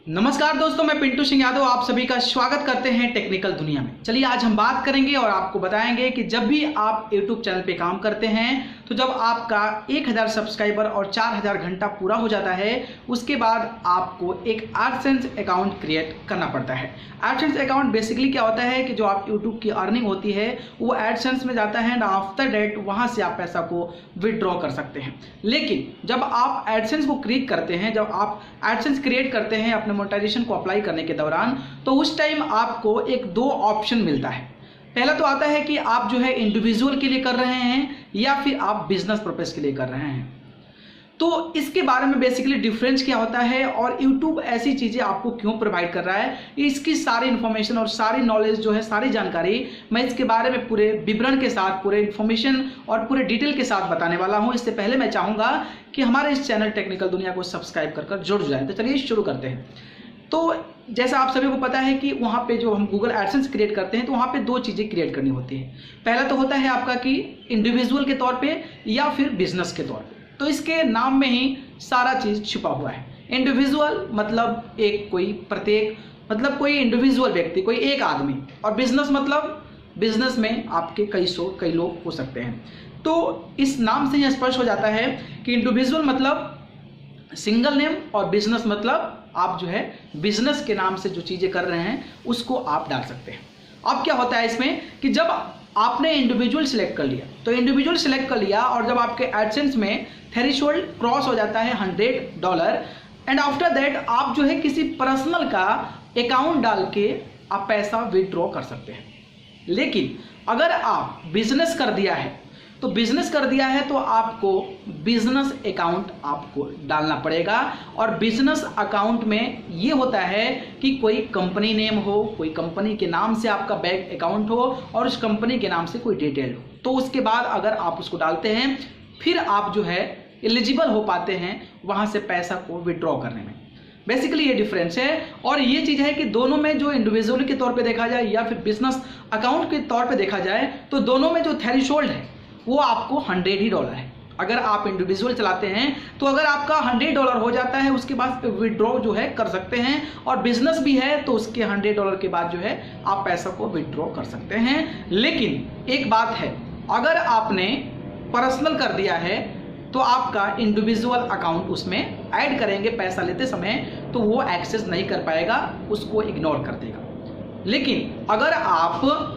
नमस्कार दोस्तों, मैं पिंटू सिंह यादव आप सभी का स्वागत करते हैं टेक्निकल दुनिया में। चलिए आज हम बात करेंगे और आपको बताएंगे कि जब भी आप YouTube चैनल पे काम करते हैं तो जब आपका 1000 सब्सक्राइबर और 4000 घंटा पूरा हो जाता है उसके बाद आपको एक एडसेंस अकाउंट क्रिएट करना पड़ता है। एडसेंस अकाउंट बेसिकली क्या होता है कि जो आप YouTube की अर्निंग होती है वो एडसेंस में जाता है एंड आफ्टर डेट वहाँ से आप पैसा को विड्रॉ कर सकते हैं। लेकिन जब आप एडसेंस को क्रिएट करते हैं, जब आप एडसेंस क्रिएट करते हैं अपने मोनेटाइजेशन को अप्लाई करने के दौरान, तो उस टाइम आपको एक दो ऑप्शन मिलता है। पहला तो आता है कि आप जो है इंडिविजुअल के लिए कर रहे हैं या फिर आप बिजनेस पर्पस के लिए कर रहे हैं। तो इसके बारे में बेसिकली डिफरेंस क्या होता है और YouTube ऐसी चीज़ें आपको क्यों प्रोवाइड कर रहा है, इसकी सारी इन्फॉर्मेशन और सारी नॉलेज जो है, सारी जानकारी मैं इसके बारे में पूरे विवरण के साथ, पूरे इन्फॉर्मेशन और पूरे डिटेल के साथ बताने वाला हूं। इससे पहले मैं चाहूँगा कि हमारे इस चैनल टेक्निकल दुनिया को सब्सक्राइब कर जुड़ जाए। तो चलिए शुरू करते हैं। तो जैसा आप सभी को पता है कि वहाँ पे जो हम गूगल एडसेंस क्रिएट करते हैं तो वहाँ पे दो चीज़ें क्रिएट करनी होती है। पहला तो होता है आपका कि इंडिविजुअल के तौर पे या फिर बिजनेस के तौर पे। तो इसके नाम में ही सारा चीज़ छुपा हुआ है। इंडिविजुअल मतलब एक कोई प्रत्येक, मतलब कोई इंडिविजुअल व्यक्ति, कोई एक आदमी, और बिजनेस मतलब बिजनेस में आपके कई लोग हो सकते हैं। तो इस नाम से ही स्पष्ट हो जाता है कि इंडिविजुअल मतलब सिंगल नेम और बिजनेस मतलब आप जो है बिजनेस के नाम से जो चीज़ें कर रहे हैं उसको आप डाल सकते हैं। अब क्या होता है इसमें कि जब आपने इंडिविजुअल सिलेक्ट कर लिया, तो इंडिविजुअल सिलेक्ट कर लिया और जब आपके एडसेंस में थ्रेशोल्ड क्रॉस हो जाता है $100 एंड आफ्टर दैट आप जो है किसी पर्सनल का अकाउंट डाल के आप पैसा विड्रॉ कर सकते हैं। लेकिन अगर आप बिजनेस कर दिया है तो आपको बिजनेस अकाउंट आपको डालना पड़ेगा। और बिजनेस अकाउंट में ये होता है कि कोई कंपनी नेम हो, कोई कंपनी के नाम से आपका बैंक अकाउंट हो और उस कंपनी के नाम से कोई डिटेल हो। तो उसके बाद अगर आप उसको डालते हैं फिर आप जो है एलिजिबल हो पाते हैं वहाँ से पैसा को विड्रॉ करने में। बेसिकली ये डिफरेंस है। और ये चीज़ है कि दोनों में जो इंडिविजुअल के तौर पे देखा जाए या फिर बिजनेस अकाउंट के तौर पे देखा जाए तो दोनों में जो थ्रेशोल्ड है वो आपको $100 है। अगर आप इंडिविजुअल चलाते हैं तो अगर आपका $100 हो जाता है उसके बाद विड्रॉ जो है कर सकते हैं, और बिजनेस भी है तो उसके $100 के बाद जो है आप पैसा को विड्रॉ कर सकते हैं। लेकिन एक बात है, अगर आपने पर्सनल कर दिया है तो आपका इंडिविजुअल अकाउंट उसमें ऐड करेंगे पैसा लेते समय तो वो एक्सेस नहीं कर पाएगा, उसको इग्नोर कर देगा। लेकिन अगर आप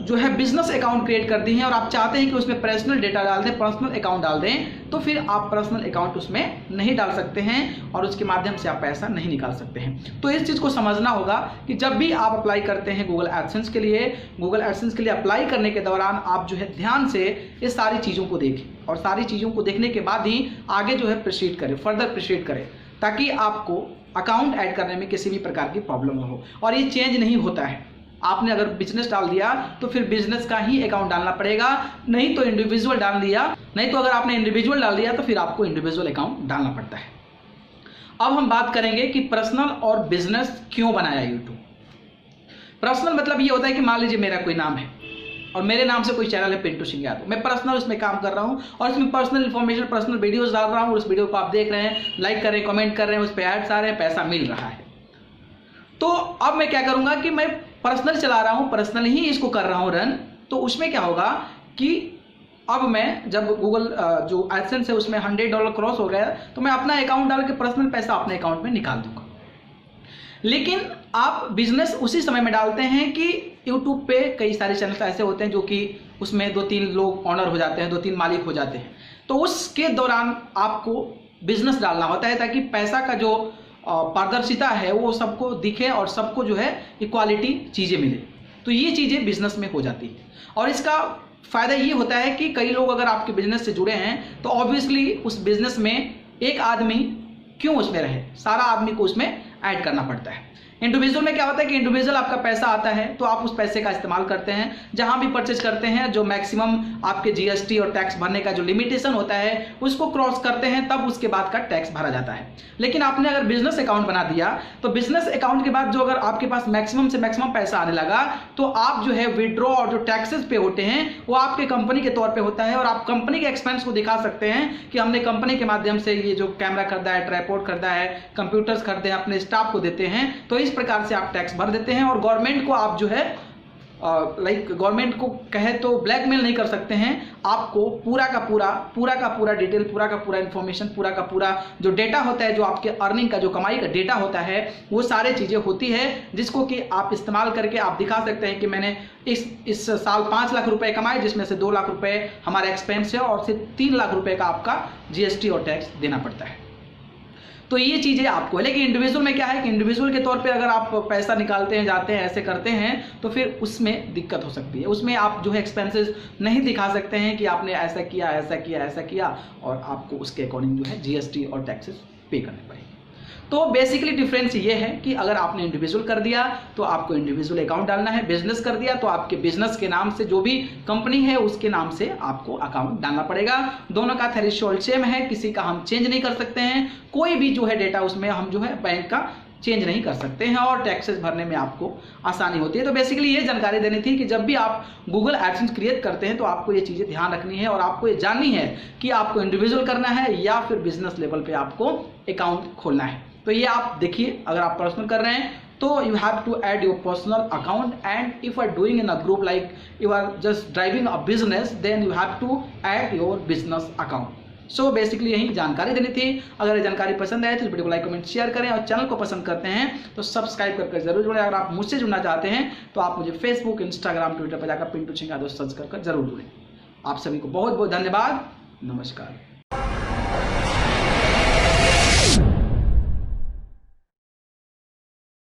जो है बिजनेस अकाउंट क्रिएट कर दी हैं और आप चाहते हैं कि उसमें पर्सनल डेटा डाल दें, पर्सनल अकाउंट डाल दें, तो फिर आप पर्सनल अकाउंट उसमें नहीं डाल सकते हैं और उसके माध्यम से आप पैसा नहीं निकाल सकते हैं। तो इस चीज़ को समझना होगा कि जब भी आप अप्लाई करते हैं गूगल एडसेंस के लिए अप्लाई करने के दौरान आप जो है ध्यान से इस सारी चीज़ों को देखें और सारी चीज़ों को देखने के बाद ही आगे जो है प्रोसीड करें, फर्दर प्रोसीड करें, ताकि आपको अकाउंट ऐड करने में किसी भी प्रकार की प्रॉब्लम ना हो। और ये चेंज नहीं होता है। आपने अगर बिजनेस डाल दिया तो फिर बिजनेस का ही अकाउंट डालना पड़ेगा, नहीं तो इंडिविजुअल डाल दिया, नहीं तो अगर आपने इंडिविजुअल डाल दिया तो फिर आपको इंडिविजुअल अकाउंट डालना पड़ता है। अब हम बात करेंगे कि पर्सनल और बिजनेस क्यों बनाया YouTube। पर्सनल मतलब ये होता है कि मान लीजिए मेरा कोई नाम है और मेरे नाम से कोई चैनल है पिंटू सिंह यादव, मैं पर्सनल उसमें काम कर रहा हूँ और इसमें पर्सनल इन्फॉर्मेशन, पर्सनल वीडियोस डाल रहा हूँ और उस वीडियो को आप देख रहे हैं, लाइक कर रहे हैं, कमेंट कर रहे हैं, उस पर एड्स आ रहे हैं, पैसा मिल रहा है। तो अब मैं क्या करूँगा कि मैं पर्सनल चला रहा हूँ, पर्सनल ही इसको कर रहा हूँ रन। तो उसमें क्या होगा कि अब मैं जब गूगल जो एडसेंस है उसमें $100 क्रॉस हो गया तो मैं अपना अकाउंट डाल के पर्सनल पैसा अपने अकाउंट में निकाल दूंगा। लेकिन आप बिजनेस उसी समय में डालते हैं कि यूट्यूब पे कई सारे चैनल ऐसे होते हैं जो कि उसमें 2-3 लोग ऑनर हो जाते हैं, 2-3 मालिक हो जाते हैं। तो उसके दौरान आपको बिजनेस डालना होता है ताकि पैसा का जो पारदर्शिता है वो सबको दिखे और सबको जो है इक्वालिटी चीज़ें मिले। तो ये चीज़ें बिजनेस में हो जाती है और इसका फ़ायदा ये होता है कि कई लोग अगर आपके बिजनेस से जुड़े हैं तो ऑब्वियसली उस बिजनेस में एक आदमी क्यों उसमें रहे, सारा आदमी को उसमें ऐड करना पड़ता है। इंडिविजुअल में क्या होता है कि इंडिविजुअल आपका पैसा आता है तो आप उस पैसे का इस्तेमाल करते हैं, जहां भी परचेज करते हैं जो मैक्सिमम आपके जीएसटी और टैक्स भरने का जो लिमिटेशन होता है उसको क्रॉस करते हैं, तब उसके बाद का टैक्स भरा जाता है। लेकिन आपने अगर बिजनेस अकाउंट बना दिया तो बिजनेस अकाउंट के बाद जो अगर आपके पास मैक्सिमम से मैक्सिमम पैसा आने लगा तो आप जो है विड्रॉ और जो टैक्सेस पे होते हैं वो आपके कंपनी के तौर पे होता है, और आप कंपनी के एक्सपेंस को दिखा सकते हैं कि हमने कंपनी के माध्यम से ये जो कैमरा खरीदा है, ट्राइपॉड खरीदा है, कंप्यूटर्स खरीदे हैं, अपने स्टाफ को देते हैं। तो इस प्रकार से आप टैक्स भर देते हैं और गवर्नमेंट को आप जो है गवर्नमेंट को कहे तो ब्लैकमेल नहीं कर सकते हैं। आपको पूरा का पूरा डिटेल, पूरा का पूरा इंफॉर्मेशन, पूरा का पूरा जो डेटा होता है, जो आपके अर्निंग का जो कमाई का डेटा होता है, वो सारे चीज़ें होती है जिसको कि आप इस्तेमाल करके आप दिखा सकते हैं कि मैंने इस साल 5 लाख रुपए कमाए, जिसमें से 2 लाख रुपए हमारा एक्सपेंस है और सिर्फ 3 लाख रुपए का आपका जीएसटी और टैक्स देना पड़ता है। तो ये चीज़ें आपको है। लेकिन इंडिविजुअल में क्या है कि इंडिविजुअल के तौर पे अगर आप पैसा निकालते हैं, जाते हैं, ऐसे करते हैं तो फिर उसमें दिक्कत हो सकती है। उसमें आप जो है एक्सपेंसेस नहीं दिखा सकते हैं कि आपने ऐसा किया, ऐसा किया, ऐसा किया, और आपको उसके अकॉर्डिंग जो है जीएसटी और टैक्सेस पे करने पड़ेंगे। तो बेसिकली डिफरेंस ये है कि अगर आपने इंडिविजुअल कर दिया तो आपको इंडिविजुअल अकाउंट डालना है, बिजनेस कर दिया तो आपके बिजनेस के नाम से जो भी कंपनी है उसके नाम से आपको अकाउंट डालना पड़ेगा। दोनों का थ्रेशोल्ड सेम है, किसी का हम चेंज नहीं कर सकते हैं, कोई भी जो है डेटा उसमें हम जो है बैंक का चेंज नहीं कर सकते हैं, और टैक्सेस भरने में आपको आसानी होती है। तो बेसिकली ये जानकारी देनी थी कि जब भी आप गूगल एडसेंस क्रिएट करते हैं तो आपको ये चीज़ें ध्यान रखनी है और आपको ये जाननी है कि आपको इंडिविजुअल करना है या फिर बिजनेस लेवल पे आपको अकाउंट खोलना है। तो ये आप देखिए, अगर आप पर्सनल कर रहे हैं तो you have to add your personal account, and if are doing in a group like you are just driving a business, then you have to add your business account. So basically यही जानकारी देनी थी। अगर ये जानकारी पसंद आए तो वीडियो को लाइक, कमेंट, शेयर करें, और चैनल को पसंद करते हैं तो सब्सक्राइब करके जरूर जुड़ें। अगर आप मुझसे जुड़ना चाहते हैं तो आप मुझे फेसबुक, इंस्टाग्राम, ट्विटर पर जाकर पिंटू सिंह यादव सर्च कर जरूर जुड़ें। आप सभी को बहुत बहुत धन्यवाद। नमस्कार।